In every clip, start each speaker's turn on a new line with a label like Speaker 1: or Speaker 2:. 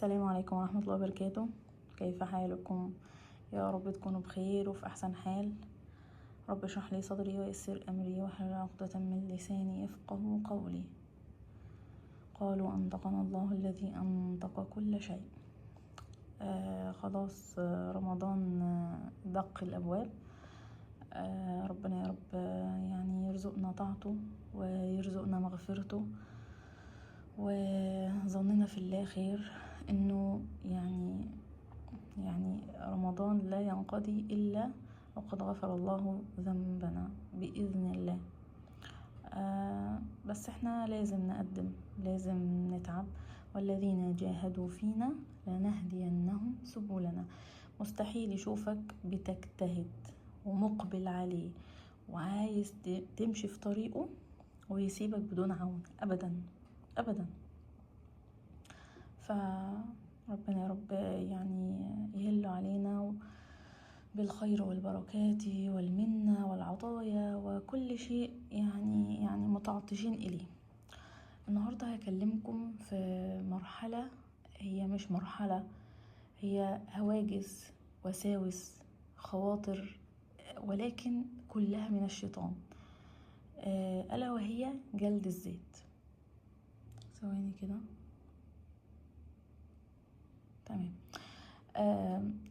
Speaker 1: السلام عليكم ورحمة الله وبركاته. كيف حالكم؟ يا رب تكونوا بخير وفي أحسن حال. رب اشرح لي صدري ويسر أمري واحلل عقدة من لساني يفقه قولي. قالوا أنطقنا الله الذي أنطق كل شيء. خلاص، رمضان دق الأبواب. ربنا يا رب يعني يرزقنا طاعته ويرزقنا مغفرته، وظننا في الله خير انه يعني رمضان لا ينقضي الا وقد غفر الله ذنبنا باذن الله. بس احنا لازم نقدم، لازم نتعب، والذين جاهدوا فينا لنهدينهم سبلنا. مستحيل يشوفك بتجتهد ومقبل عليه وعايز تمشي في طريقه ويسيبك بدون عون ابدا ابدا. فربنا يا رب يعني يهل علينا بالخير والبركات والمنة والعطايا وكل شيء يعني متعطشين إليه. النهاردة هكلمكم في مرحلة، هي مش مرحلة، هي هواجس وساوس خواطر، ولكن كلها من الشيطان، ألا وهي جلد الذات. ثواني كده. تمام.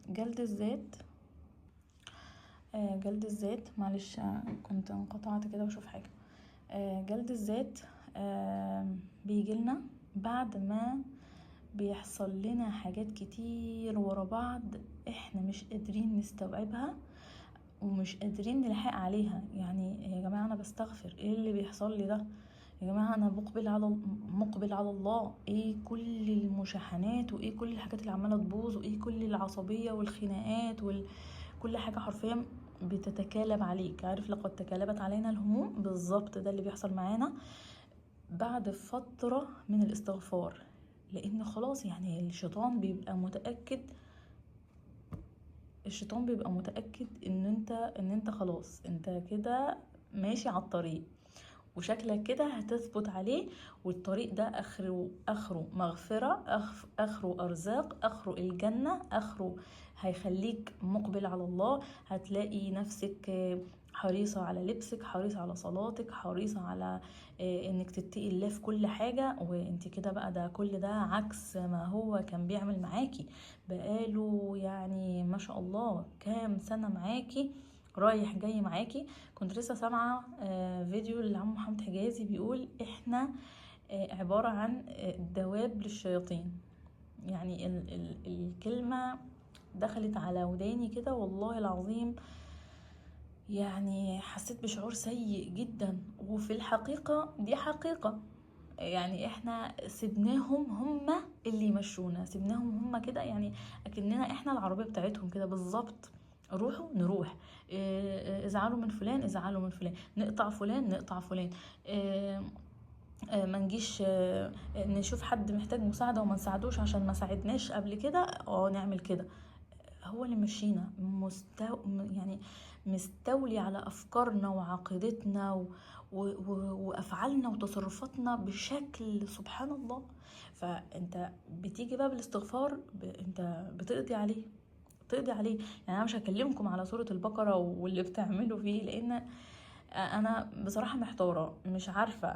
Speaker 1: جلد الذات. جلد الذات، معلش كنت انقطعت كده واشوف حاجة. جلد الذات بيجيلنا بعد ما بيحصل لنا حاجات كتير ورا بعض احنا مش قادرين نستوعبها ومش قادرين نلحق عليها. يعني يا جماعة انا بستغفر، ايه اللي بيحصل لي ده؟ يا جماعة انا مقبل على الله، ايه كل المشاحنات وايه كل الحاجات اللي عمالة تبوظ وايه كل العصبية والخناقات كل حاجة حرفيا بتتكالب عليك. عارف لقد تكالبت علينا الهموم، بالظبط ده اللي بيحصل معانا بعد فترة من الاستغفار. لان خلاص يعني الشيطان بيبقى متأكد ان انت خلاص، انت كده ماشي على الطريق وشكلك كده هتثبت عليه، والطريق ده اخره مغفرة، اخره ارزاق، اخره الجنة، اخره هيخليك مقبل على الله. هتلاقي نفسك حريصة على لبسك، حريصة على صلاتك، حريصة على انك تتقي الله في كل حاجة. وانت كده بقى ده كل ده عكس ما هو كان بيعمل معاكي بقاله يعني ما شاء الله كام سنة معاكي، رايح جاي معاكي. كنت لسه سامعة فيديو لعم محمد حجازي بيقول احنا عبارة عن دواب للشياطين. يعني الكلمة دخلت على وداني كده والله العظيم، يعني حسيت بشعور سيء جدا. وفي الحقيقة دي حقيقة، يعني احنا سيبناهم هم اللي يمشونا، سيبناهم هم كده، يعني اكننا احنا العربية بتاعتهم كده بالظبط. روحوا نروح، ازعلوا من فلان ازعلوا من فلان، نقطع فلان، ما نجيش نشوف حد محتاج مساعدة وما نساعدوش عشان ما ساعدناش قبل كده، نعمل كده. هو اللي مشينا يعني مستولي على افكارنا وعقيدتنا وافعالنا وتصرفاتنا بشكل سبحان الله. فانت بتيجي بقى بالاستغفار انت بتقضي عليه. يعني انا مش هكلمكم على سورة البقرة واللي بتعملوا فيه، لان انا بصراحة محتارة مش عارفة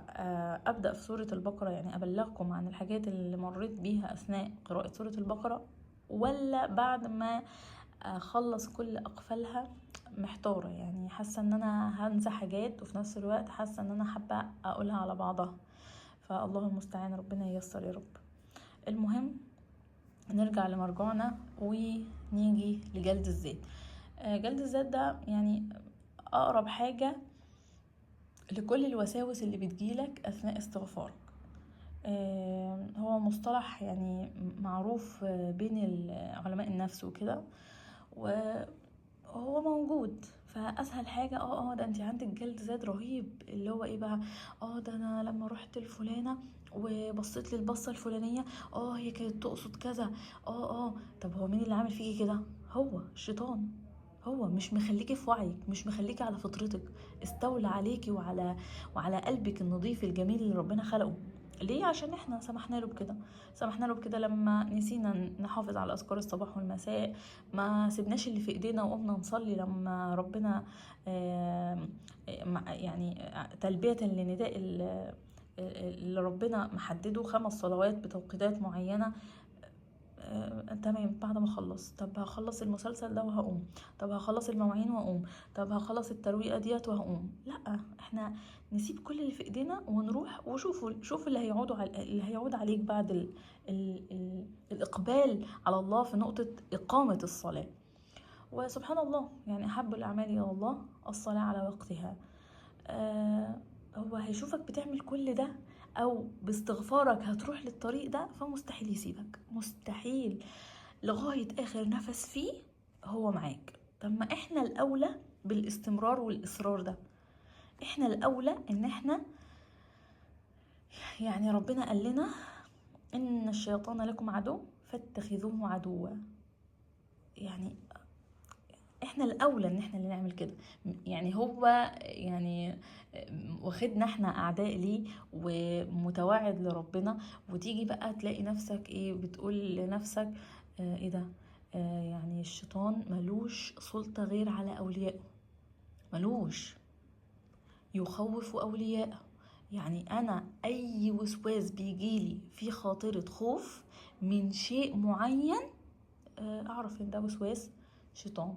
Speaker 1: ابدأ في سورة البقرة، يعني ابلغكم عن الحاجات اللي مريت بيها اثناء قراءة سورة البقرة، ولا بعد ما اخلص كل اقفالها. محتارة، يعني حاسة ان انا هنسى حاجات وفي نفس الوقت حاسة ان انا حابة اقولها على بعضها. فالله المستعان، ربنا ييسر يا رب. المهم نرجع لمرجعنا ونيجي لجلد الذات. جلد الذات ده يعني اقرب حاجة لكل الوساوس اللي بتجيلك اثناء استغفارك. هو مصطلح يعني معروف بين علماء النفس وكده، وهو موجود. فاسهل حاجه ده انت عندك جلد ذات رهيب، اللي هو ايه بقى؟ ده انا لما رحت لفلانه وبصيت للبصه الفلانيه هي كانت تقصد كذا. طب هو مين اللي عامل فيكي كده؟ هو الشيطان. هو مش مخليكي في وعيك، مش مخليكي على فطرتك، استولى عليكي وعلى قلبك النظيف الجميل اللي ربنا خلقه. ليه؟ عشان احنا سمحنا له بكده، سمحنا له بكده لما نسينا نحافظ على اذكار الصباح والمساء، ما سيبناش اللي في ايدينا وقمنا نصلي لما ربنا يعني تلبية لنداء اللي ربنا محدده 5 صلوات بتوقيتات معينة. تمام، بعد ما اخلص، طب هخلص المسلسل ده وهقوم، طب هخلص المواعين وهقوم، طب هخلص الترويقه ديت وهقوم. لا، احنا نسيب كل اللي في ايدينا ونروح شوف اللي هيعود عليك بعد الاقبال على الله في نقطه اقامه الصلاه. وسبحان الله، يعني احب الاعمال الى الله الصلاه على وقتها. هو هيشوفك بتعمل كل ده، او باستغفارك هتروح للطريق ده، فمستحيل يسيبك، مستحيل، لغاية اخر نفس فيه هو معاك. طب ما احنا الاولى بالاستمرار والاصرار ده، احنا الاولى ان احنا، يعني ربنا قال لنا ان الشيطان لكم عدو فاتخذوه عدوا، يعني احنا الاولى ان احنا اللي نعمل كده. يعني هو يعني واخدنا احنا اعداء ليه ومتواعد لربنا، وتيجي بقى تلاقي نفسك ايه بتقول لنفسك ايه ده، يعني الشيطان ملوش سلطة غير على اوليائه، ملوش، يخوف اوليائه. يعني انا اي وسواس بيجيلي في خاطرة خوف من شيء معين، اعرف ان ده وسواس شيطان.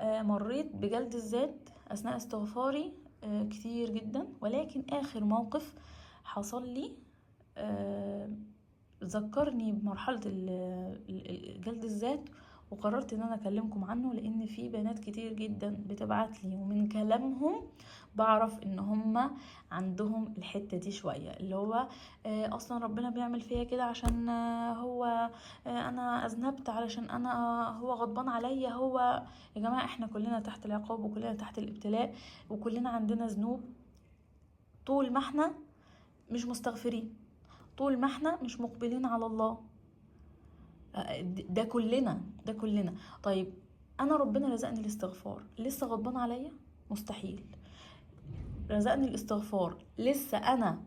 Speaker 1: مريت بجلد الذات اثناء استغفاري كتير جدا، ولكن اخر موقف حصل لي ذكرني بمرحلة جلد الذات، وقررت ان انا اكلمكم عنه، لان في بنات كتير جدا بتبعت لي ومن كلامهم بعرف ان هم عندهم الحتة دي شوية، اللي هو اصلا ربنا بيعمل فيا كده عشان هو انا اذنبت، علشان انا هو غضبان عليا. هو يا جماعة احنا كلنا تحت العقاب وكلنا تحت الابتلاء وكلنا عندنا ذنوب، طول ما احنا مش مستغفرين، طول ما احنا مش مقبلين على الله. ده كلنا. طيب انا ربنا رزقني الاستغفار، لسه غضبان عليا؟ مستحيل. رزقني الاستغفار، لسه انا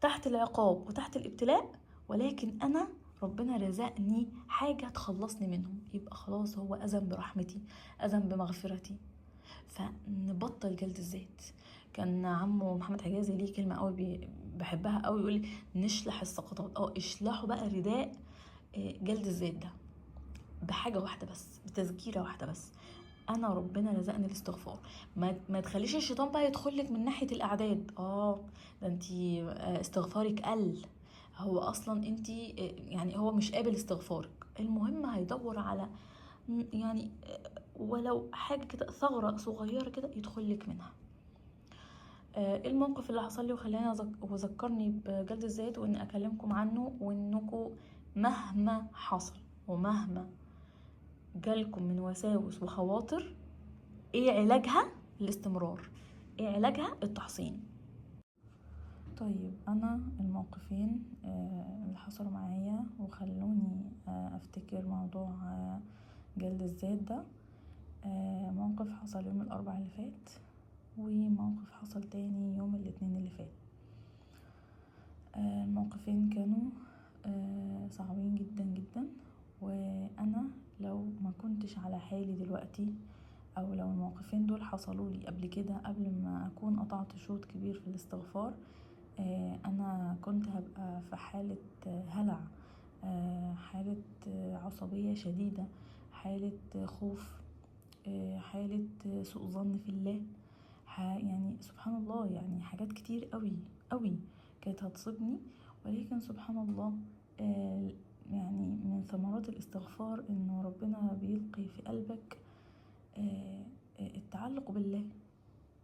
Speaker 1: تحت العقاب وتحت الابتلاء، ولكن انا ربنا رزقني حاجة تخلصني منهم، يبقى خلاص هو اذن برحمتي، اذن بمغفرتي. فنبطل جلد الذات. كان عمو محمد حجازي ليه كلمة قوي بحبها قوي، يقول نشلح السقطات، اشلحوا بقى رداء جلد الذات ده بحاجة واحدة بس، بتذكيرة واحدة بس، انا ربنا رزقني الاستغفار. ما تخليش الشيطان بقى يدخلك من ناحية الاعداد، ده انتي استغفارك قل، هو اصلا انتي يعني هو مش قابل استغفارك. المهم هيدور على يعني ولو حاجة كده، ثغرة صغيرة كده يدخلك منها. الموقف اللي حصل لي وخلاني وذكرني بجلد الذات، وان اكلمكم عنه، وانكم مهما حصل ومهما جالكم من وساوس وخواطر، ايه علاجها؟ الاستمرار. ايه علاجها؟ التحصين. طيب انا الموقفين اللي حصلوا معايا وخلوني افتكر موضوع جلد الذات ده، موقف حصل يوم الاربعاء اللي فات، وموقف حصل تاني يوم الاثنين اللي فات. الموقفين كانوا صعبين جدا جدا، وانا لو ما كنتش على حالي دلوقتي، او لو الموقفين دول حصلوا لي قبل كده قبل ما اكون قطعت شوط كبير في الاستغفار، انا كنت هبقى في حالة هلع، حالة عصبية شديدة، حالة خوف، حالة سوء ظن في الله، يعني سبحان الله، يعني حاجات كتير قوي قوي كانت هتصيبني. ولكن سبحان الله، يعني من ثمرات الاستغفار انه ربنا بيلقي في قلبك التعلق بالله،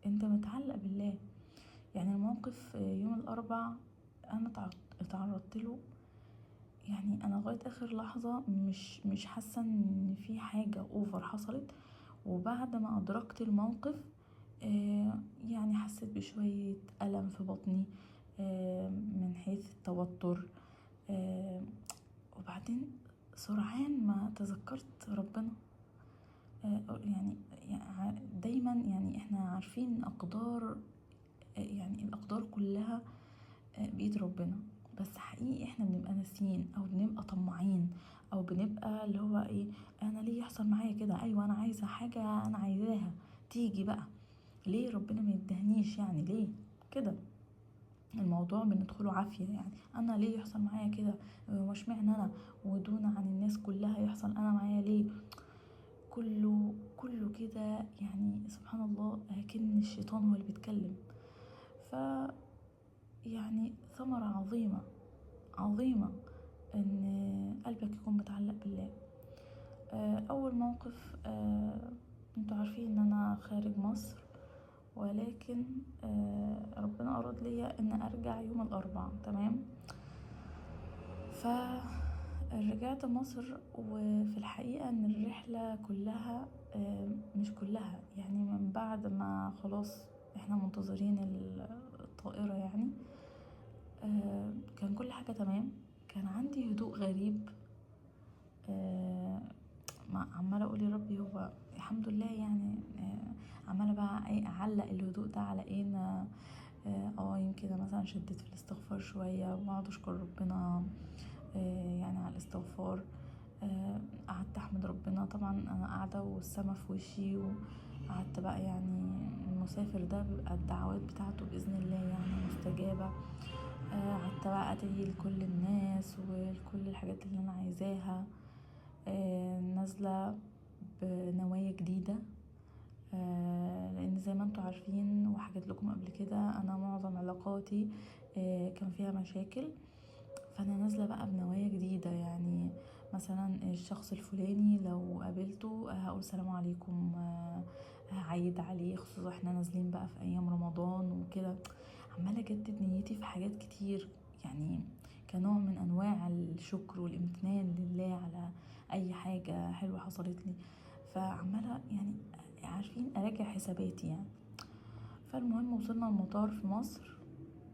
Speaker 1: انت متعلق بالله. يعني الموقف يوم الاربع انا اتعرضت له، يعني انا لغايه اخر لحظه مش حاسه ان في حاجه اوفر حصلت، وبعد ما ادركت الموقف يعني حسيت بشويه الم في بطني من حيث التوتر، وبعدين سرعان ما تذكرت ربنا. يعني دايما يعني احنا عارفين اقدار، يعني الاقدار كلها بإيد ربنا، بس حقيقي احنا بنبقى ناسيين او بنبقى طماعين او بنبقى اللي هو ايه، انا ليه يحصل معايا كده؟ ايوه انا عايزه حاجه انا عايزاها تيجي بقى، ليه ربنا ما يدهنيش؟ يعني ليه كده؟ الموضوع بندخله عافيه، يعني انا ليه يحصل معايا كده؟ وش معنى انا ودون عن الناس كلها يحصل انا معايا ليه؟ كله كده يعني سبحان الله، كأن الشيطان هو اللي بيتكلم. ف يعني ثمرة عظيمة عظيمة ان قلبك يكون متعلق بالله. اول موقف، انتوا عارفين ان انا خارج مصر، ولكن ربنا اراد ليا ان ارجع يوم الاربعاء، تمام. فرجعت مصر، وفي الحقيقة ان الرحلة كلها، مش كلها يعني، من بعد ما خلاص احنا منتظرين الطائرة يعني، كان كل حاجة تمام. كان عندي هدوء غريب، عمالة اقول يا ربي هو الحمد لله يعني. عمالة بقى اعلق الهدوء ده على ايه؟ يمكن مثلا شديت في الاستغفار شوية واقعد اشكر ربنا يعني على الاستغفار. قعدت احمد ربنا، طبعا انا قاعدة والسما في وشي، وقعدت بقى يعني المسافر ده بيبقى الدعوات بتاعته بإذن الله يعني مستجابة. قعدت بقى ادعي لكل الناس ولكل الحاجات اللي انا عايزاها. نازلة بنوايا جديدة، لان زي ما انتوا عارفين وحكيت لكم قبل كده، انا معظم علاقاتي كان فيها مشاكل. فانا نازله بقى بنوايا جديده، يعني مثلا الشخص الفلاني لو قابلته هقول سلام عليكم، هعيد عليه، خصوصا احنا نازلين بقى في ايام رمضان وكده. عماله اجدد نيتي في حاجات كتير، يعني كنوع من انواع الشكر والامتنان لله على اي حاجه حلوه حصلت لي. فعماله يعني عارفين اراجع حساباتي يعني. فالمهم وصلنا المطار في مصر،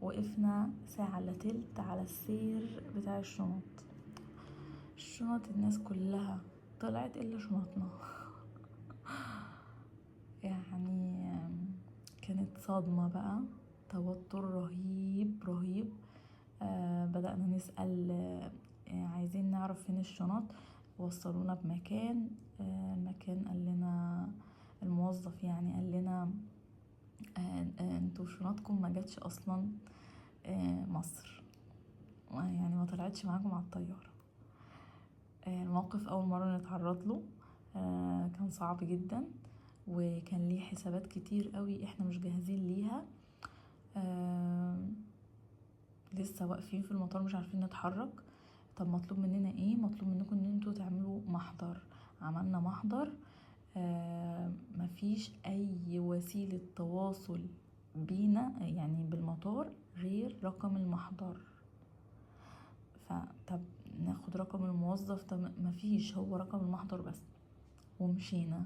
Speaker 1: وقفنا ساعة الا تلت على السير بتاع الشنط الناس كلها طلعت الا شنطنا. يعني كانت صدمة بقى، توتر رهيب رهيب. بدأنا نسأل، عايزين نعرف فين الشنط. وصلونا بمكان، المكان قال لنا الموظف يعني قال لنا انتوا شنطكم ما جاتش اصلا مصر، يعني ما طلعتش معاكم على الطيارة. الموقف اول مرة نتعرض له، كان صعب جدا، وكان ليه حسابات كتير قوي احنا مش جاهزين ليها. لسه واقفين في المطار مش عارفين نتحرك. طب مطلوب مننا ايه؟ مطلوب منكم ان انتوا تعملوا محضر. عملنا محضر، مفيش اي وسيلة تواصل بينا يعني بالمطار غير رقم المحضر. فطب ناخد رقم الموظف؟ طب مفيش، هو رقم المحضر بس. ومشينا.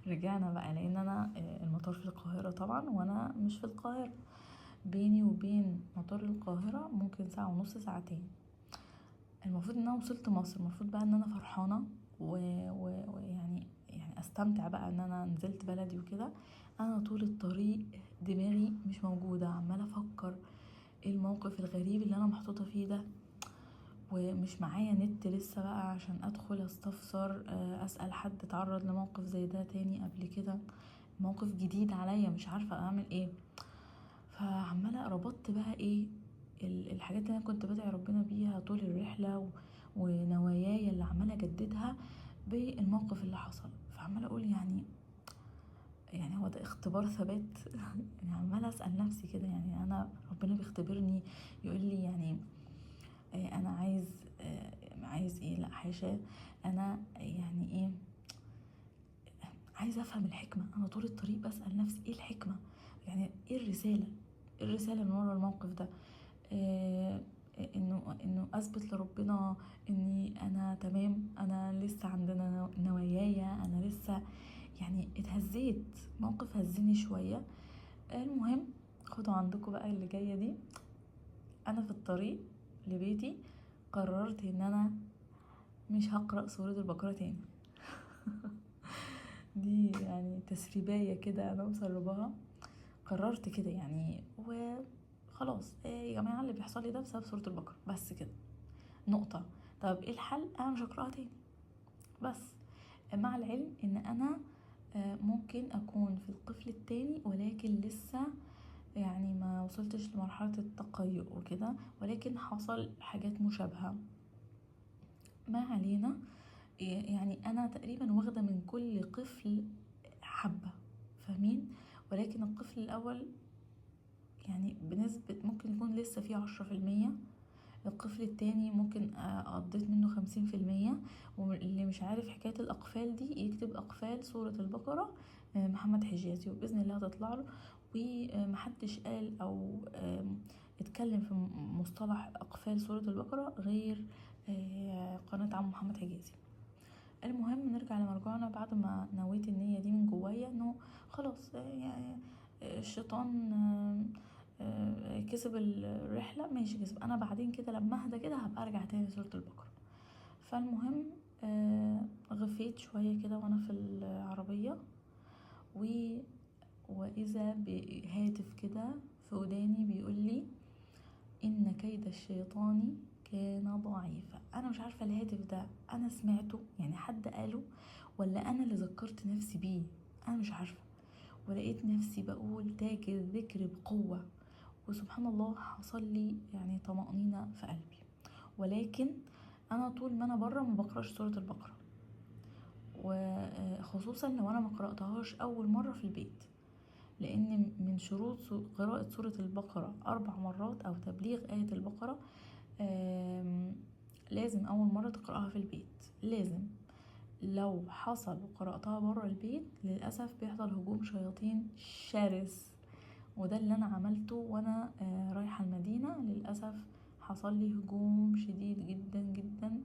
Speaker 1: رجعنا بقى لان انا المطار في القاهرة طبعا وانا مش في القاهرة، بيني وبين مطار القاهرة ممكن ساعة ونص ساعتين. المفروض ان انا وصلت مصر، المفروض بقى ان انا فرحانة ويعني استمتع بقى ان انا نزلت بلدي وكده. انا طول الطريق دماغي مش موجودة، عمالة افكر ايه الموقف الغريب اللي انا محطوطة فيه ده، ومش معايا نت لسه بقى عشان ادخل استفسر اسأل حد اتعرض لموقف زي ده تاني قبل كده، موقف جديد عليا مش عارفة اعمل ايه. فعمالة ربطت بقى ايه الحاجات اللي انا كنت بدعي ربنا بيها طول الرحلة ونواياي اللي عمالة اجددها بالموقف اللي حصل. فعمالة اقول يعني هو ده اختبار ثبات. يعني عمالة اسأل نفسي كده، يعني انا ربنا بيختبرني يقول لي يعني انا عايز ايه؟ لا حاشا، انا يعني ايه، عايزة افهم الحكمة. انا طول الطريق بسأل نفسي ايه الحكمة، يعني ايه الرسالة من ورا الموقف ده. انه اثبت لربنا اني انا تمام، انا لسه عندنا نوايايا، انا لسه يعني اتهزيت، موقف هزني شوية. المهم خدوا عندكم بقى اللي جاية دي. انا في الطريق لبيتي قررت ان انا مش هقرأ سورة البقرة تاني. دي يعني تسريباية كده انا مسرباها، قررت كده يعني. وخلاص خلاص يا جماعة اللي بيحصل لي ده بسبب سورة البقرة، بس كده نقطة. طب ايه الحل؟ انا مش هقرأها تاني بس، مع العلم ان انا ممكن اكون في القفل التاني ولكن لسه يعني ما وصلتش لمرحلة التقيؤ وكده، ولكن حصل حاجات مشابهة. ما علينا، يعني انا تقريبا واخدة من كل قفل حبة، فاهمين؟ ولكن القفل الاول يعني بنسبة ممكن يكون لسه فيه 10%، القفل التاني ممكن قضيت منه 50%. واللي مش عارف حكاية الأقفال دي يكتب أقفال سورة البقرة محمد حجازي، وبإذن الله هتطلع له. ومحدش قال أو اتكلم في مصطلح أقفال سورة البقرة غير قناة عم محمد حجازي. المهم نرجع لمرجوعنا، بعد ما نويت النية دي من جوايا انه خلاص يعني الشيطان كسب الرحلة، ماشي كسب، انا بعدين كده لما اهدى كده هبقى ارجع تاني لسورة البقرة. فالمهم غفيت شوية كده وانا في العربية، واذا بهاتف كده في وداني بيقولي ان كيد الشيطان كان ضعيفا. انا مش عارفة الهاتف ده انا سمعته يعني حد قاله ولا انا اللي ذكرت نفسي بيه، انا مش عارفة. ولقيت نفسي بقول تاج الذكر بقوة، وسبحان الله حصل لي يعني طمأنينة في قلبي. ولكن انا طول ما انا بره ما بقراش سورة البقرة، وخصوصا لو انا ما قرأتهاش اول مرة في البيت، لان من شروط قراءة سورة البقرة 4 مرات او تبليغ آية البقرة لازم اول مرة تقرأها في البيت، لازم. لو حصل وقرأتها برا البيت للأسف بيحصل هجوم شياطين شرس، وده اللي انا عملته وانا رايحة المدينة. للأسف حصل لي هجوم شديد جدا جدا،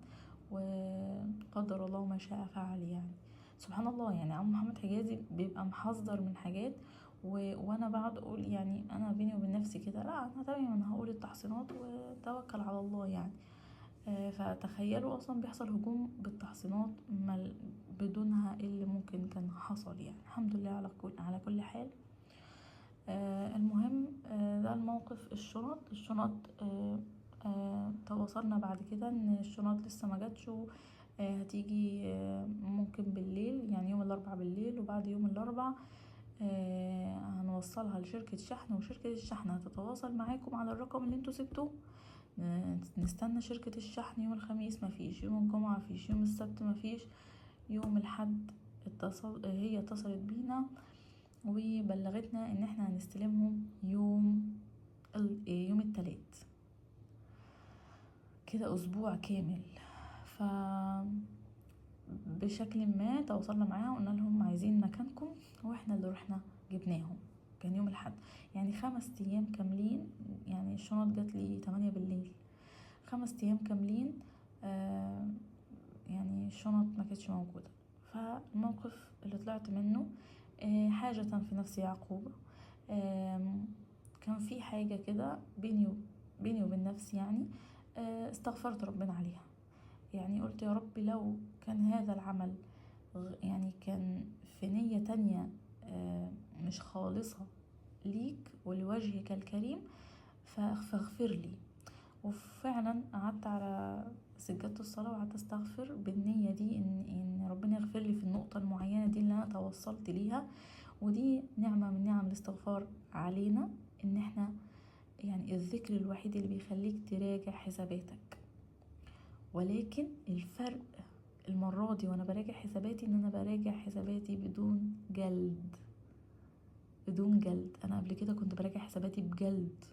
Speaker 1: وقدر الله ما شاء فعل يعني. سبحان الله، يعني عم محمد حجازي بيبقى محذر من حاجات وانا بقعد اقول يعني انا بيني وبين نفسي كده لا انا تمام، انا هقول التحصينات وتوكل على الله يعني. فتخيلوا اصلا بيحصل هجوم بالتحصينات بدونها اللي ممكن كان حصل يعني. الحمد لله على كل حال. المهم ده الموقف. الشنط تواصلنا بعد كده ان الشنط لسه ما جاتش، هتيجي ممكن بالليل، يعني يوم الاربعاء بالليل، وبعد يوم الاربعاء هنوصلها لشركة شحن، وشركة الشحن هتتواصل معاكم على الرقم اللي انتوا سبتوه. نستنى شركة الشحن يوم الخميس مفيش، يوم الجمعة مفيش، يوم السبت مفيش، يوم الحد هي اتصلت بينا وبلغتنا ان احنا هنستلمهم يوم التلات، كده اسبوع كامل. ف بشكل ما تواصلنا معاها وقلنا لهم عايزين مكانكم، واحنا اللي رحنا جبناهم. كان يوم الحد، يعني 5 ايام كاملين، يعني الشنط جات لي 8 بالليل، 5 ايام كاملين يعني الشنط ما كانتش موجودة. فالموقف اللي طلعت منه حاجة في نفس يعقوب، كان في حاجة كده بيني وبين نفسي يعني، استغفرت ربنا عليها. يعني قلت يا رب لو كان هذا العمل يعني كان في نية تانية مش خالصة ليك ولوجهك الكريم فاغفر لي. وفعلا قعدت على سجادة الصلاة وقعدت استغفر بالنية دي ان ربنا يغفر لي في النقطة المعينة دي اللي انا توصلت ليها. ودي نعمة من نعم الاستغفار علينا، ان احنا يعني الذكر الوحيد اللي بيخليك تراجع حساباتك. ولكن الفرق المرة دي وانا براجع حساباتي ان انا براجع حساباتي بدون جلد. انا قبل كده كنت براجع حساباتي بجلد،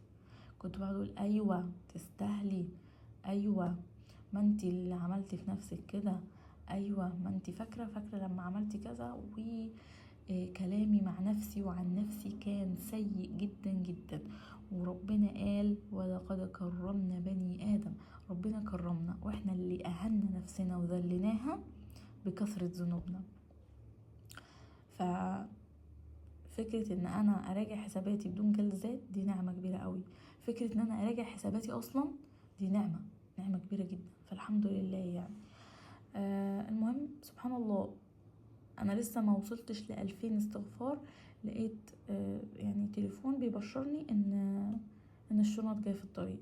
Speaker 1: كنت بقعد اقول ايوه تستاهلي، ايوه ما انتي اللي عملتي في نفسك كده، ايوه ما انتي فاكره لما عملتي كذا. وكلامي مع نفسي وعن نفسي كان سيء جدا جدا. وربنا قال ولقد كرمنا بني ادم، ربنا كرمنا واحنا اللي اهنا نفسنا وذلناها بكثرة ذنوبنا. فكرة ان انا اراجع حساباتي بدون جلد ذات دي نعمة كبيرة قوي. فكرة ان انا اراجع حساباتي اصلا دي نعمة كبيرة جدا، فالحمد لله يعني. المهم سبحان الله، انا لسه ما وصلتش ل2000 استغفار، لقيت يعني تليفون بيبشرني ان ان الشنط جايه في الطريق.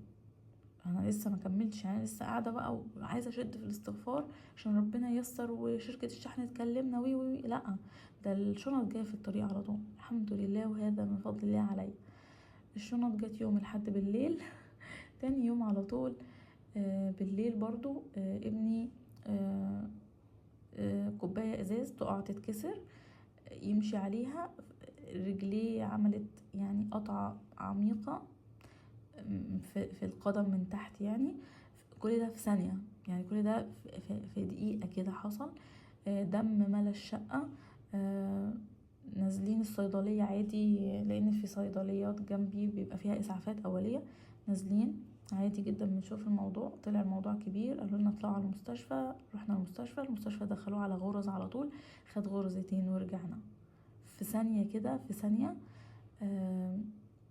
Speaker 1: انا لسه ما كملتش، يعني لسه قاعده بقى وعايزه اشد في الاستغفار عشان ربنا ييسر وشركه الشحن تكلمنا وي لا، ده الشنط جايه في الطريق على طول، الحمد لله، وهذا من فضل الله عليا. الشنط جت يوم الحد بالليل تاني يوم على طول بالليل برضو ابني كوبايه ازاز تقع تتكسر، يمشي عليها، رجليه عملت يعني قطعه عميقه في القدم من تحت، يعني كل ده في ثانية، يعني كل ده في دقيقة كده حصل. دم ملا الشقة. نازلين الصيدلية عادي، لأن في صيدليات جنبي بيبقى فيها إسعافات أولية، نازلين عادي جدا بنشوف الموضوع. طلع الموضوع كبير، قالوا لنا اطلعوا على المستشفى. رحنا المستشفى دخلوه على غرز على طول، خد غرزتين ورجعنا في ثانية كده، في ثانية.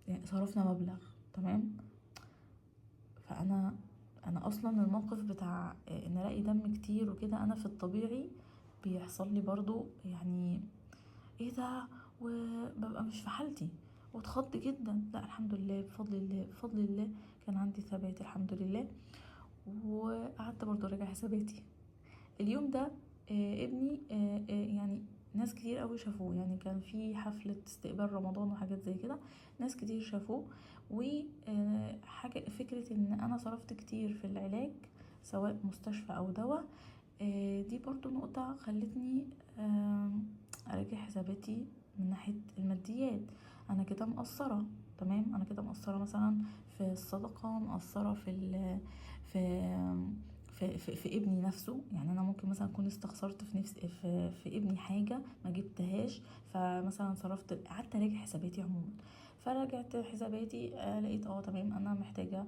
Speaker 1: يعني صرفنا مبلغ تمام. فانا اصلا الموقف بتاع ان الاقي دم كتير وكده، انا في الطبيعي بيحصل لي برضو يعني ايه ده، وببقى مش في حالتي واتخض جدا. لا الحمد لله، بفضل الله كان عندي ثبات الحمد لله. وقعدت برضو راجع حساباتي اليوم ده. ابني يعني ناس كتير قوي شافوه، يعني كان في حفلة استقبال رمضان وحاجات زي كده، ناس كتير شافوه. وحاجة فكرة ان انا صرفت كتير في العلاج سواء مستشفى او دواء، دي برضو نقطة خلتني اراجع حساباتي من ناحية الماديات. انا كده مقصرة تمام، انا كده مقصرة مثلا في الصدقة، مقصرة في ابني نفسه. يعني انا ممكن مثلا اكون استخسرت في نفسي في ابني حاجه ما جبتهاش، فمثلا صرفت، قعدت اراجع حساباتي عموما. فراجعت حساباتي لقيت تمام، انا محتاجه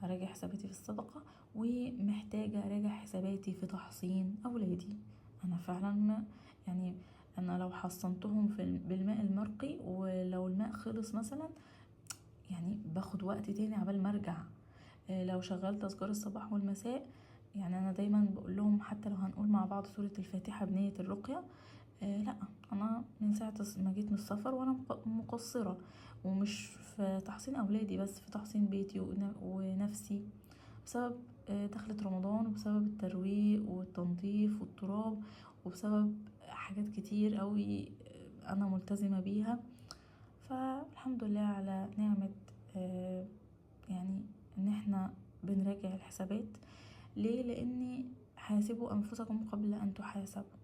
Speaker 1: اراجع حساباتي في الصدقه، ومحتاجه اراجع حساباتي في تحصين اولادي. انا فعلا يعني انا لو حصنتهم بالماء المرقي، ولو الماء خلص مثلا يعني باخد وقت تاني عبال ما ارجع. لو شغلت اذكار الصباح والمساء، يعني انا دايما بقول لهم حتى لو هنقول مع بعض سورة الفاتحة بنية الرقية، لا انا من ساعة ما جيت من السفر وانا مقصرة، ومش في تحصين اولادي بس، في تحصين بيتي ونفسي، بسبب دخلة رمضان، وبسبب الترويق والتنظيف والتراب، وبسبب حاجات كتير قوي انا ملتزمة بيها. فالحمد لله على نعمة يعني ان احنا بنراجع الحسابات. ليه؟ لاني حاسبوا انفسكم قبل ان تحاسبوا.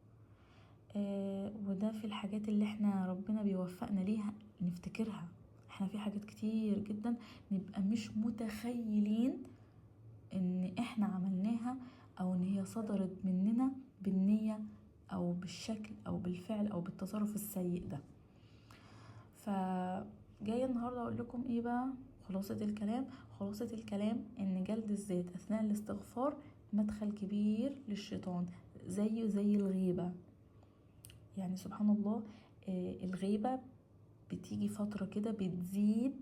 Speaker 1: وده في الحاجات اللي احنا ربنا بيوفقنا ليها نفتكرها. احنا في حاجات كتير جدا نبقى مش متخيلين ان احنا عملناها، او ان هي صدرت مننا بالنية او بالشكل او بالفعل او بالتصرف السيء ده. فجاية النهاردة اقول لكم ايه بقى خلاصة الكلام ان جلد الذات اثناء الاستغفار مدخل كبير للشيطان، زيه زي الغيبة. يعني سبحان الله، الغيبة بتيجي فترة كده بتزيد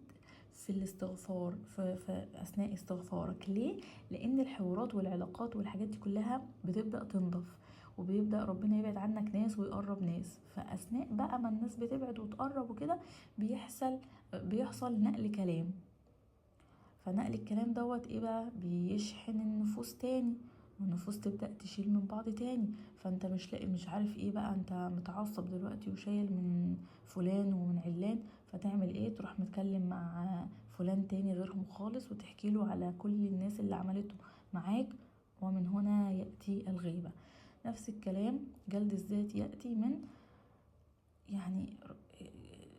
Speaker 1: في الاستغفار، في اثناء استغفارك. ليه؟ لان الحوارات والعلاقات والحاجات دي كلها بتبدأ تنضف، وبيبدأ ربنا يبعد عنك ناس ويقرب ناس. فاثناء بقى ما الناس بتبعد وتقرب وكده بيحصل نقل كلام. فنقل الكلام دوت ايه بقى؟ بيشحن النفوس تاني، والنفوس تبدأ تشيل من بعض تاني. فانت مش عارف ايه بقى، انت متعصب دلوقتي وشايل من فلان ومن علان، فتعمل ايه؟ تروح متكلم مع فلان تاني غيرهم خالص، وتحكي له على كل الناس اللي عملته معاك. ومن هنا يأتي الغيبة. نفس الكلام جلد الذات يأتي من يعني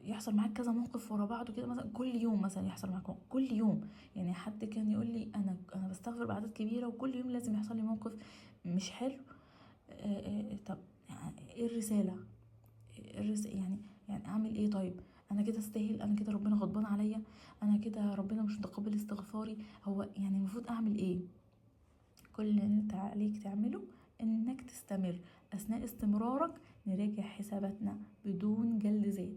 Speaker 1: يحصل معاك كذا موقف ورا بعض كده، مثلا كل يوم مثلا يحصل معاك موقف كل يوم. يعني حد كان يقول لي انا بستغفر باعداد كبيره، وكل يوم لازم يحصل لي موقف مش حلو. طب يعني ايه الرساله؟ يعني اعمل ايه؟ طيب انا كده استاهل؟ انا كده ربنا غضبان عليا؟ انا كده ربنا مش متقبل استغفاري؟ هو يعني المفروض اعمل ايه؟ كل اللي انت عليك تعمله انك تستمر. اثناء استمرارك نراجع حساباتنا بدون جلد ذات.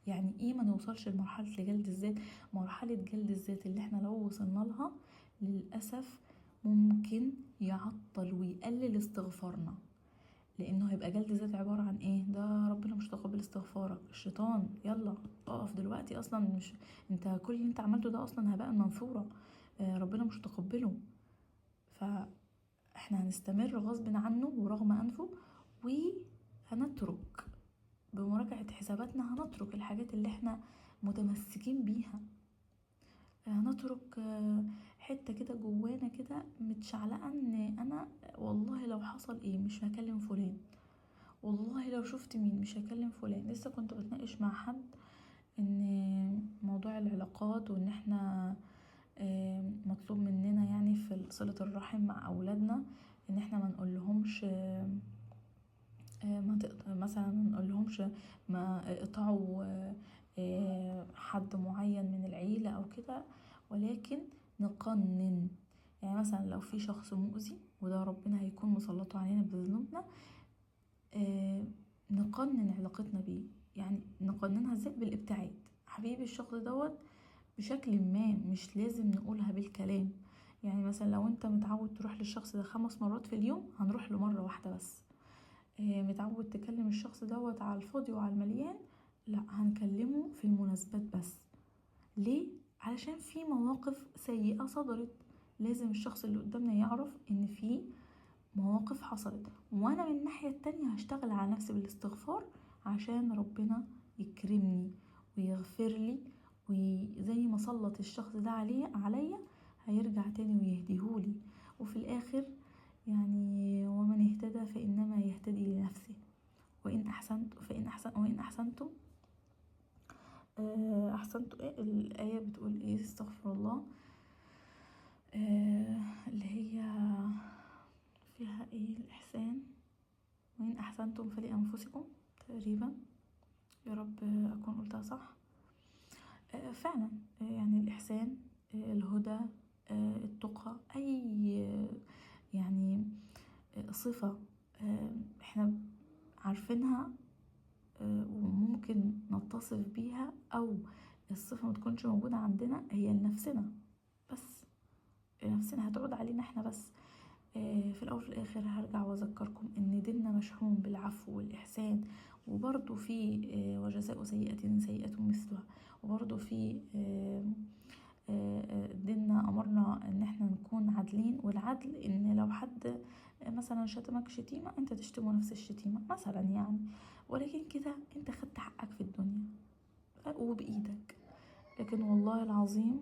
Speaker 1: يعني ايه ما نوصلش لمرحلة لجلد الذات؟ مرحلة جلد الذات اللي احنا لو وصلنا لها للأسف ممكن يعطل ويقلل استغفارنا. لانه هيبقى جلد ذات عبارة عن ايه؟ ده ربنا مش تقبل استغفارك، الشيطان يلا اقف دلوقتي، اصلا مش انت كل اللي انت عملته ده اصلا هباء منثورا، ربنا مش متقبله. فاحنا هنستمر غصب عنه ورغم انفه، وهنترك بمراجعة حساباتنا، هنترك الحاجات اللي احنا متمسكين بيها، هنترك حتة كده جوانا كده متشعلقة ان انا والله لو حصل ايه مش هكلم فلان، والله لو شفت مين مش هكلم فلان. لسه كنت بتناقش مع حد ان موضوع العلاقات، وان احنا مطلوب مننا يعني في صلة الرحم مع اولادنا ان احنا ما نقولهمش مثلا ما نقولهمش ما اقطعوا حد معين من العيلة او كده، ولكن نقنن. يعني مثلا لو في شخص مؤذي وده ربنا هيكون مسلطه علينا بذنوبنا، نقنن علاقتنا بيه. يعني نقننها ازاي؟ بالابتعاد. حبيبي الشخص دوت بشكل ما، مش لازم نقولها بالكلام. يعني مثلا لو انت متعود تروح للشخص ده 5 مرات في اليوم، هنروح له مرة واحدة بس. متعود تكلم الشخص دوت على الفاضي وعلى المليان، لا هنكلمه في المناسبات بس. ليه؟ علشان في مواقف سيئة صدرت، لازم الشخص اللي قدامنا يعرف ان في مواقف حصلت، وانا من الناحية التانية هشتغل على نفسي بالاستغفار عشان ربنا يكرمني ويغفر لي، وزي ما سلط الشخص ده عليا هيرجع تاني ويهديهولي. وفي الاخر يعني ومن اهتدى فانما يهتدي لنفسه، وان احسنتم احسنتم ايه الايه بتقول ايه؟ استغفر الله، اللي هي فيها ايه؟ الاحسان وإن أحسنتم فلأنفسكم تقريبا، يا رب أكون قلتها صح. فعلا يعني الإحسان، الهدى، التقى، أي يعني صفة احنا عارفينها وممكن نتصف بيها، أو الصفة ما تكونش موجودة عندنا، هي لنفسنا بس، نفسنا هتعود علينا احنا بس. في الأول وفي الآخر هرجع وأذكركم إن ديننا مشحون بالعفو والإحسان، وبرضو في وجزاء سيئة سيئة مثلها، وبرضو في ديننا أمرنا إن احنا نكون عادلين. والعدل إن لو حد مثلا شتمك شتيمة انت تشتمه نفس الشتيمة مثلا يعني، ولكن كده انت خدت حقك في الدنيا وبإيدك. لكن والله العظيم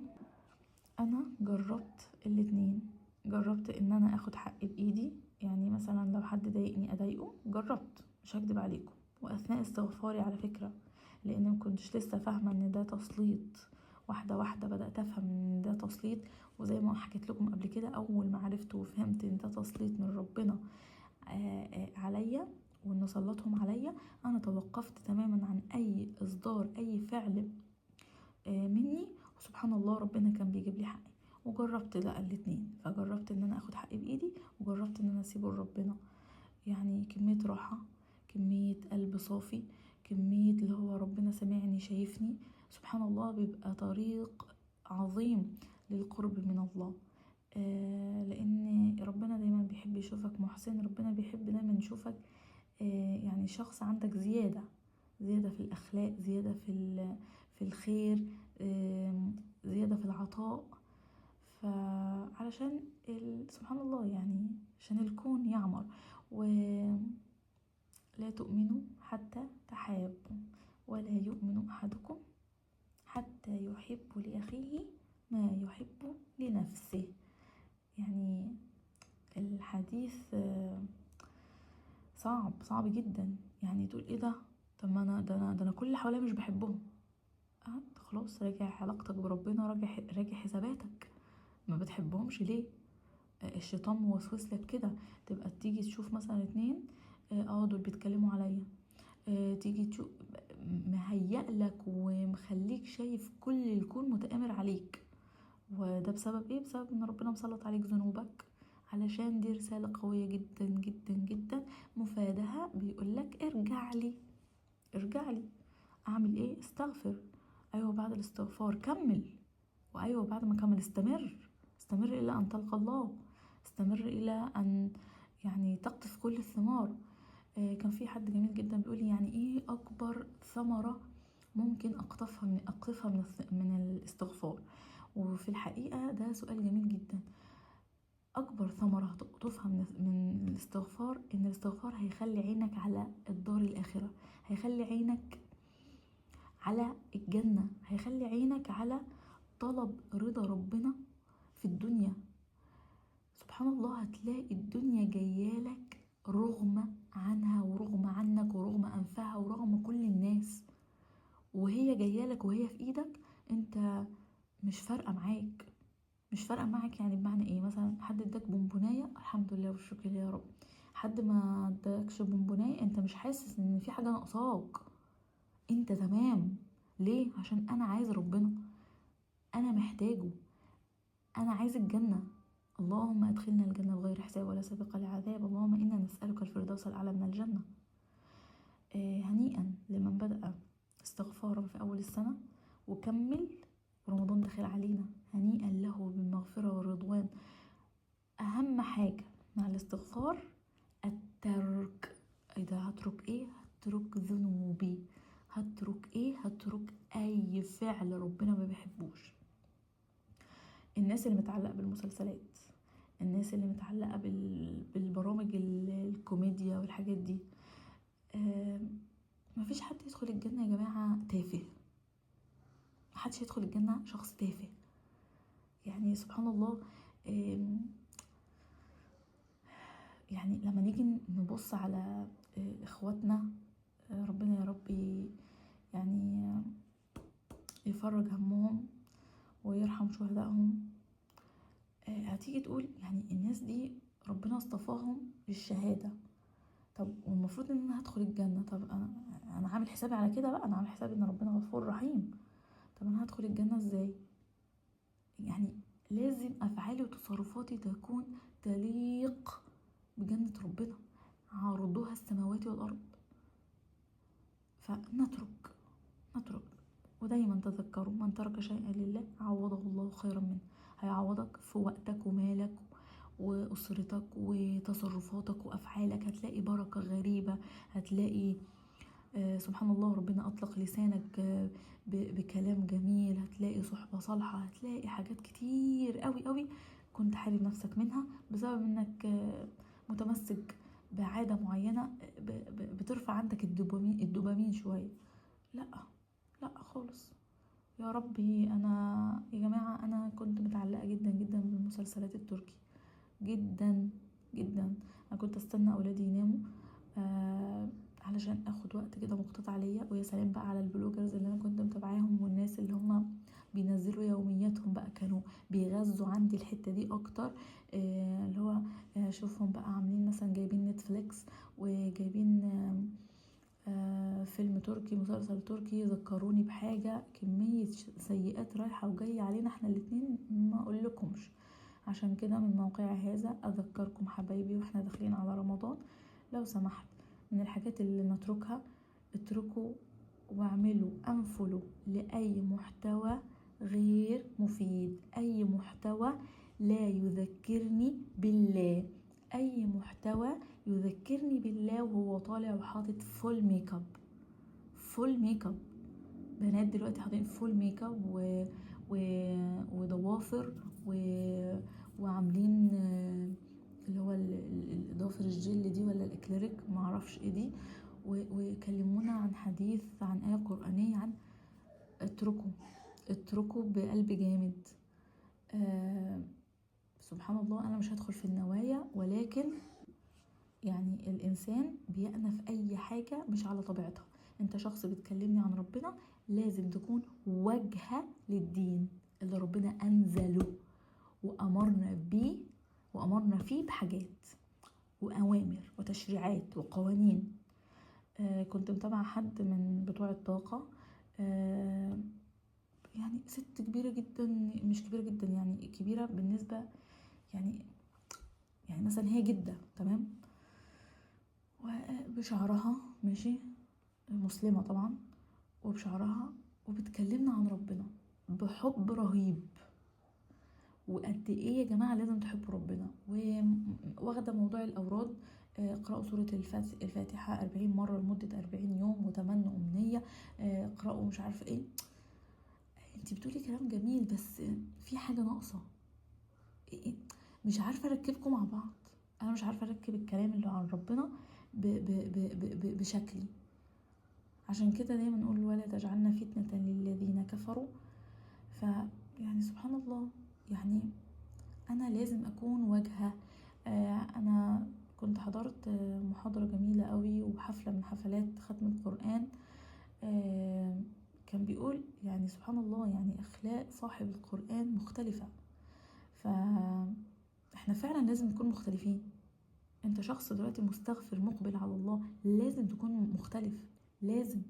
Speaker 1: انا جربت الاتنين، جربت ان انا اخد حقي بايدي، يعني مثلا لو حد ضايقني اضايقه، جربت مش هكدب عليكم، واثناء استغفاري على فكرة، لان مكنتش لسه فاهمة ان ده تسليط. واحدة واحدة بدأت افهم ان ده تسليط، وزي ما حكيت لكم قبل كده، اول ما عرفت وفهمت ان ده تسليط من ربنا عليا، وانه سلطهم عليا، انا توقفت تماما عن اي اصدار اي فعل مني، وسبحان الله ربنا كان بيجيب لي حقي. وجربت لا الاتنين، فجربت ان انا اخد حقي بايدي، وجربت ان انا اسيبه لربنا. يعني كمية راحة، كمية قلب صافي، كمية اللي هو ربنا سمعني شايفني، سبحان الله بيبقى طريق عظيم للقرب من الله. لان ربنا دايما بيحب يشوفك محسن، ربنا بيحب دايما يشوفك يعني شخص عندك زيادة في الأخلاق، زيادة في الخير، زيادة في العطاء. فعلشان سبحان الله يعني عشان الكون يعمر. ولا تؤمنوا حتى تحابوا، ولا يؤمن أحدكم حتى يحب لأخيه ما يحب لنفسه. يعني الحديث صعب جدا. يعني تقول ايه ده؟ طب ما انا ده انا كل اللي حواليا مش بحبهم. خلاص راجع علاقتك بربنا، راجع حساباتك، ما بتحبهمش ليه؟ الشيطان موسوس لك كده، تبقى تيجي تشوف مثلا 2 دول بيتكلموا عليا، تيجي تشوف مهيألك ومخليك شايف كل الكون متآمر عليك. وده بسبب ايه؟ بسبب ان ربنا مسلط عليك ذنوبك، علشان دي رسالة قوية جدا جدا جدا. مفادها بيقولك ارجع لي. اعمل ايه؟ استغفر. ايوه بعد الاستغفار كمل، وايوه بعد ما كمل استمر الى ان تلقى الله، استمر الى ان يعني تقطف كل الثمار. كان في حد جميل جدا بيقول لي يعني ايه اكبر ثمرة ممكن اقطفها من الاستغفار. وفي الحقيقة ده سؤال جميل جدا. اكبر ثمرة هتقطفها من الاستغفار ان الاستغفار هيخلي عينك على الدار الاخرة، هيخلي عينك على الجنة، هيخلي عينك على طلب رضا ربنا في الدنيا. سبحان الله، هتلاقي الدنيا جايالك رغم عنها ورغم عنك ورغم أنفها ورغم كل الناس، وهي جايالك وهي في ايدك، انت مش فارقة معاك. مش فارقة معاك يعني بمعنى ايه؟ مثلا حد اداك بونبوناية، الحمد لله والشكر يا رب. حد ما اداكش بونبوناية، انت مش حاسس ان في حاجة ناقصاك، انت تمام. ليه؟ عشان انا عايز ربنا، انا محتاجه، انا عايز الجنة. اللهم ادخلنا الجنة بغير حساب ولا سابقة لعذاب، اللهم إنا نسألك الفردوس الأعلى من الجنة. هنيئا لمن بدأ استغفارا في أول السنة وكمل رمضان داخل علينا، هنيئا له بالمغفرة والرضوان. أهم حاجة مع الاستغفار الترك. إذا هترك إيه؟ هترك ذنوبي. هترك إيه؟ هترك أي فعل ربنا ما بيحبوش. الناس اللي متعلقة بالمسلسلات، الناس اللي متعلقة بالبرامج الكوميديا والحاجات دي، مفيش حد يدخل الجنة يا جماعة تافه. محدش يدخل الجنة شخص تافه. يعني سبحان الله، يعني لما نيجي نبص على اخواتنا، ربنا يا ربي يعني يفرج همهم ويرحم شهدائهم. هتيجي تقول يعني الناس دي ربنا اصطفاهم للشهادة، طب والمفروض ان انا هدخل الجنة، طب انا عامل حسابي على كده بقى، انا عامل حسابي ان ربنا غفور رحيم، طب انا هدخل الجنة ازاي؟ يعني لازم افعالي وتصرفاتي تكون تليق بجنة ربنا، عرضها السماوات والارض. فنترك ودايما تذكروا من ترك شيئا لله عوضه الله خيرا منه. هيعوضك في وقتك ومالك وأسرتك وتصرفاتك وأفعالك، هتلاقي بركة غريبة، هتلاقي سبحان الله ربنا أطلق لسانك بكلام جميل، هتلاقي صحبة صالحة، هتلاقي حاجات كتير قوي قوي كنت حارب نفسك منها بسبب انك متمسك بعادة معينة بترفع عندك الدوبامين شوية. لا خالص. يا ربي، انا يا جماعة انا كنت متعلقة جدا جدا بالمسلسلات التركي، جدا جدا. انا كنت استنى اولادي يناموا علشان اخد وقت كده مقتطع ليا، ويا سلام بقى على البلوجرز اللي انا كنت متابعاهم والناس اللي هم بينزلوا يومياتهم بقى، كانوا بيغذوا عندي الحتة دي اكتر. اللي هو اشوفهم بقى عاملين مثلا جايبين نتفليكس وجايبين فيلم تركي، مسلسل تركي، ذكروني بحاجة، كمية سيئات رايحة وجاية علينا احنا الاتنين ما اقولكمش. عشان كده من موقع هذا اذكركم حبايبي واحنا داخلين على رمضان، لو سمحت من الحاجات اللي نتركها اتركوا واعملوا انفلوا لأي محتوى غير مفيد، اي محتوى لا يذكرني بالله، اي محتوى يذكرني بالله وهو طالع وحاطط فول ميك اب. فول ميك اب، بنات دلوقتي حاطين فول ميك اب وضوافر وعاملين اللي هو الضوافر الجل دي ولا الاكليريك معرفش ايه دي، ويكلمونا عن حديث عن آية قرآنية عن اتركوا بقلب جامد. سبحان الله، انا مش هدخل في النوايا، ولكن يعني الانسان بيأنف اي حاجة مش على طبيعتها. انت شخص بتكلمني عن ربنا، لازم تكون واجهة للدين اللي ربنا انزله وامرنا فيه بحاجات واوامر وتشريعات وقوانين. كنت متابعة حد من بتوع الطاقة، يعني ست كبيرة جدا، مش كبيرة جدا يعني كبيرة بالنسبة، يعني مثلا هي جدة تمام، وبشعرها ماشي، مسلمة طبعا، وبشعرها وبتكلمنا عن ربنا بحب رهيب، وقد ايه يا جماعة لازم تحبوا ربنا، واخدة موضوع الأوراد اقرأوا سورة الفاتحة 40 مرة لمدة 40 يوم وتمنوا أمنية. اقرأوا مش عارفة ايه. انتي بتقولي كلام جميل بس في حاجة ناقصة. مش عارفة اركبكم مع بعض. انا مش عارفة اركب الكلام اللي عن ربنا بشكلي. عشان كده دايما نقول ولا تجعلنا فتنة للذين كفروا. يعني سبحان الله، يعني انا لازم اكون واجهة. انا كنت حضرت محاضرة جميلة قوي وحفلة من حفلات ختم القرآن. كان بيقول يعني سبحان الله، يعني اخلاق صاحب القرآن مختلفة. فاحنا فعلا لازم نكون مختلفين. انت شخص دلوقتي مستغفر مقبل على الله، لازم تكون مختلف. لازم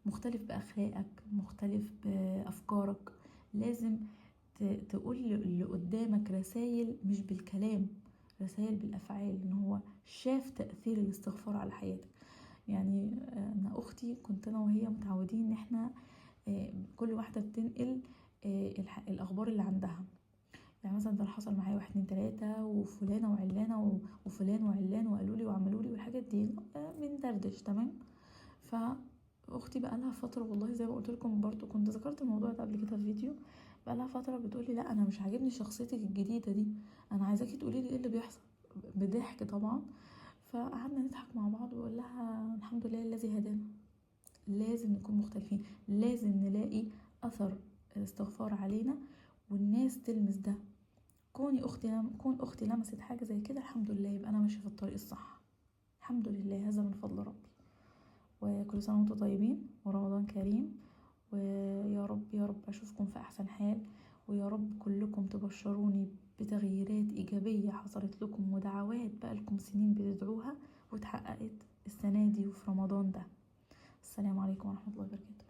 Speaker 1: مختلف بأخلاقك، مختلف بأفكارك. لازم تقول اللي قدامك رسائل مش بالكلام، رسائل بالأفعال، ان هو شاف تأثير الاستغفار على حياتك. يعني انا اختي كنت انا وهي متعودين ان احنا كل واحدة بتنقل الاخبار اللي عندها. يعني مثلا ده اللي حصل معايا 1 2 3 وفلانة وعلانة وفلان وعلان وقالوا لي وعملوا لي والحاجات دي بندردش تمام. فاختي بقى لها فتره، والله زي ما قلت لكم برضو كنت ذكرت الموضوع ده قبل كده في فيديو، بقى لها فتره بتقولي لا انا مش عاجبني شخصيتك الجديده دي، انا عايزاكي تقولي لي ايه اللي بيحصل، بضحك طبعا. فقعدنا نضحك مع بعض واقول لها الحمد لله الذي هدانا. لازم نكون مختلفين، لازم نلاقي اثر الاستغفار علينا والناس تلمس ده. كون اختي لمست حاجه زي كده الحمد لله، يبقى انا ماشيه في الطريق الصح. الحمد لله، هذا من فضل ربي. وكل سنه وانتم طيبين ورمضان كريم. ويا رب يا رب اشوفكم في احسن حال، ويا رب كلكم تبشروني بتغييرات ايجابيه حصلت لكم ودعوات بقالكم سنين بتدعوها واتحققت السنه دي وفي رمضان ده. السلام عليكم ورحمه الله وبركاته.